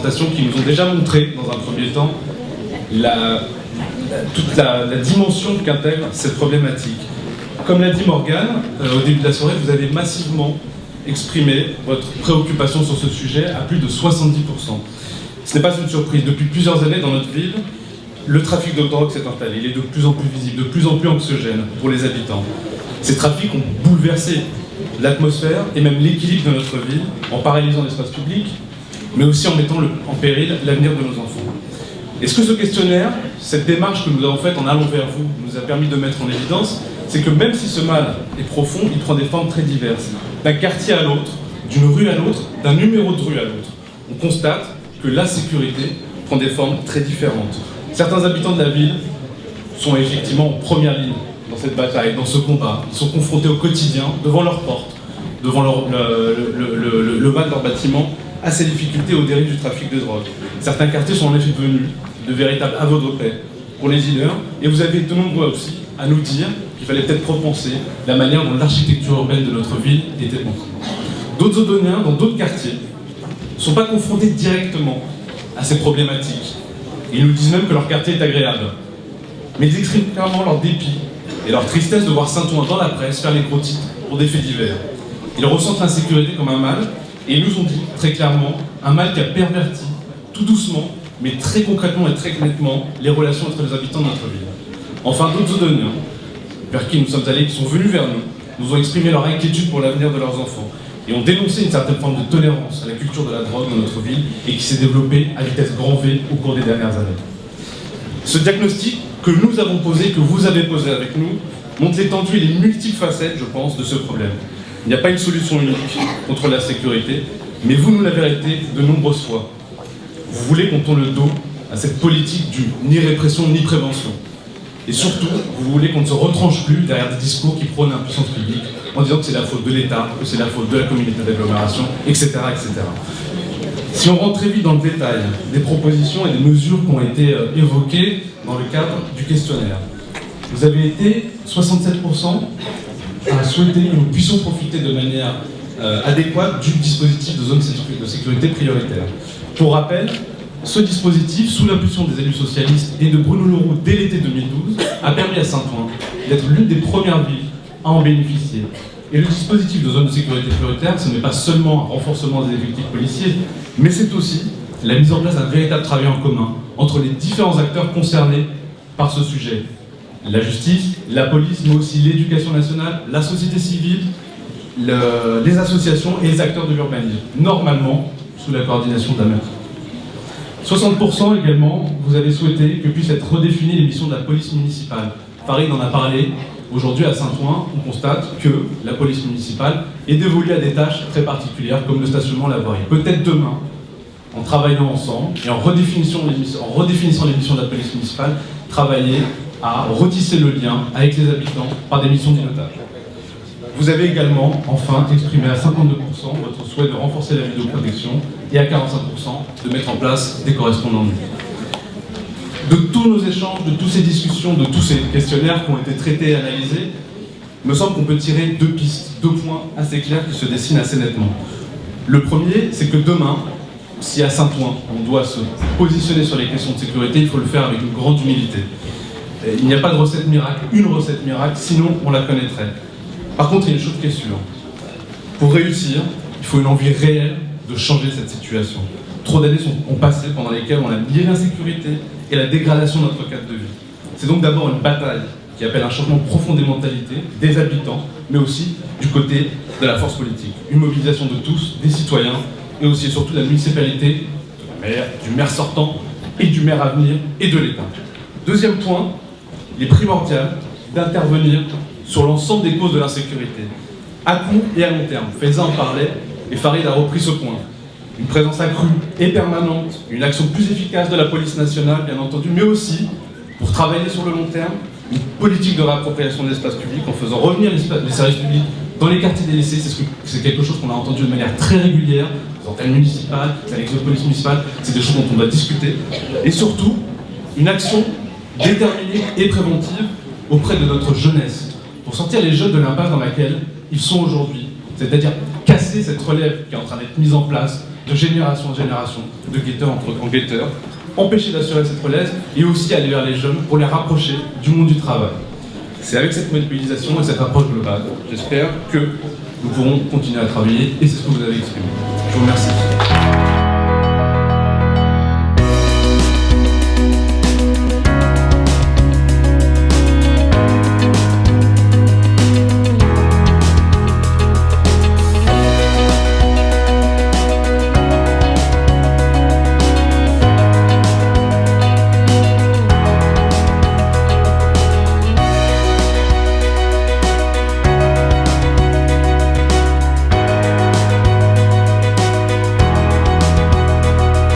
présentations qui nous ont déjà montré, dans un premier temps, toute la dimension qu'intègre cette problématique. Comme l'a dit Morgane, au début de la soirée, vous avez massivement exprimé votre préoccupation sur ce sujet à plus de 70%. Ce n'est pas une surprise. Depuis plusieurs années dans notre ville, le trafic de drogue s'est installé. Il est de plus en plus visible, de plus en plus anxiogène pour les habitants. Ces trafics ont bouleversé l'atmosphère et même l'équilibre de notre ville en paralysant l'espace public, mais aussi en mettant en péril l'avenir de nos enfants. Est-ce que ce questionnaire, cette démarche que nous avons faite en allant vers vous, nous a permis de mettre en évidence, c'est que même si ce mal est profond, il prend des formes très diverses. D'un quartier à l'autre, d'une rue à l'autre, d'un numéro de rue à l'autre. On constate que l'insécurité prend des formes très différentes. Certains habitants de la ville sont effectivement en première ligne dans cette bataille, dans ce combat. Ils sont confrontés au quotidien, devant leurs portes, devant le bas de leur bâtiment, à ces difficultés, aux dérives du trafic de drogue. Certains quartiers sont en effet devenus de véritables havres de paix pour les dealers, et vous avez de nombreux aussi à nous dire qu'il fallait peut-être repenser la manière dont l'architecture urbaine de notre ville était pensée. D'autres Odoniens, dans d'autres quartiers, ne sont pas confrontés directement à ces problématiques. Ils nous disent même que leur quartier est agréable. Mais ils expriment clairement leur dépit et leur tristesse de voir Saint-Ouen dans la presse faire les gros titres pour des faits divers. Ils ressentent l'insécurité comme un mal, et ils nous ont dit très clairement un mal qui a perverti, tout doucement, mais très concrètement et très nettement, les relations entre les habitants de notre ville. Enfin, d'autres Odoniens, vers qui nous sommes allés, qui sont venus vers nous, nous ont exprimé leur inquiétude pour l'avenir de leurs enfants, et ont dénoncé une certaine forme de tolérance à la culture de la drogue dans notre ville, et qui s'est développée à vitesse grand V au cours des dernières années. Ce diagnostic que nous avons posé, que vous avez posé avec nous, montre l'étendue et les multiples facettes, je pense, de ce problème. Il n'y a pas une solution unique contre la sécurité, mais vous nous l'avez été de nombreuses fois. Vous voulez qu'on tourne le dos à cette politique du ni répression ni prévention. Et surtout, vous voulez qu'on ne se retranche plus derrière des discours qui prônent l'impuissance publique en disant que c'est la faute de l'État, que c'est la faute de la communauté d'agglomération, etc., etc. Si on rentre très vite dans le détail des propositions et des mesures qui ont été évoquées dans le cadre du questionnaire, vous avez été 67% à souhaiter que nous puissions profiter de manière adéquate du dispositif de zone de sécurité prioritaire. Pour rappel, ce dispositif, sous l'impulsion des élus socialistes et de Bruno Leroux dès l'été 2012, a permis à Saint-Ouen d'être l'une des premières villes à en bénéficier. Et le dispositif de zone de sécurité prioritaire, ce n'est pas seulement un renforcement des effectifs policiers, mais c'est aussi la mise en place d'un véritable travail en commun entre les différents acteurs concernés par ce sujet. La justice, la police, mais aussi l'éducation nationale, la société civile, les associations et les acteurs de l'urbanisme, normalement sous la coordination de la maire. 60% également, vous avez souhaité que puisse être redéfinie les missions de la police municipale. Farid en a parlé. Aujourd'hui, à Saint-Ouen, on constate que la police municipale est dévolue à des tâches très particulières, comme le stationnement, la voirie. Peut-être demain, en travaillant ensemble et en redéfinissant les missions de la police municipale, travailler à retisser le lien avec les habitants par des missions d'inotage. Vous avez également, enfin, exprimé à 52% votre souhait de renforcer la vidéoprotection et à 45% de mettre en place des correspondants numériques. De tous nos échanges, de toutes ces discussions, de tous ces questionnaires qui ont été traités et analysés, il me semble qu'on peut tirer deux pistes, deux points assez clairs qui se dessinent assez nettement. Le premier, c'est que demain, si à Saint-Ouen, on doit se positionner sur les questions de sécurité, il faut le faire avec une grande humilité. Il n'y a pas de recette miracle, une recette miracle, sinon on la connaîtrait. Par contre, il y a une chose qui est sûre. Pour réussir, il faut une envie réelle de changer cette situation. Trop d'années ont passé pendant lesquelles on a lié l'insécurité et la dégradation de notre cadre de vie. C'est donc d'abord une bataille qui appelle un changement profond des mentalités, des habitants, mais aussi du côté de la force politique. Une mobilisation de tous, des citoyens, et aussi et surtout de la municipalité, de la maire, du maire sortant, et du maire à venir, et de l'État. Deuxième point, il est primordial d'intervenir sur l'ensemble des causes de l'insécurité, à court et à long terme. Faiza en parlait, et Farid a repris ce point. Une présence accrue et permanente, une action plus efficace de la police nationale, bien entendu, mais aussi, pour travailler sur le long terme, une politique de réappropriation de l'espace public en faisant revenir les services publics dans les quartiers délaissés. C'est quelque chose qu'on a entendu de manière très régulière, les antennes municipales, les annexes de police municipale, c'est des choses dont on doit discuter. Et surtout, une action déterminée et préventive auprès de notre jeunesse, pour sortir les jeunes de l'impasse dans laquelle ils sont aujourd'hui. C'est-à-dire casser cette relève qui est en train d'être mise en place de génération en génération, de guetteur en guetteur, empêcher d'assurer cette relève et aussi aller vers les jeunes pour les rapprocher du monde du travail. C'est avec cette mobilisation et cette approche globale, j'espère que nous pourrons continuer à travailler et c'est ce que vous avez exprimé. Je vous remercie.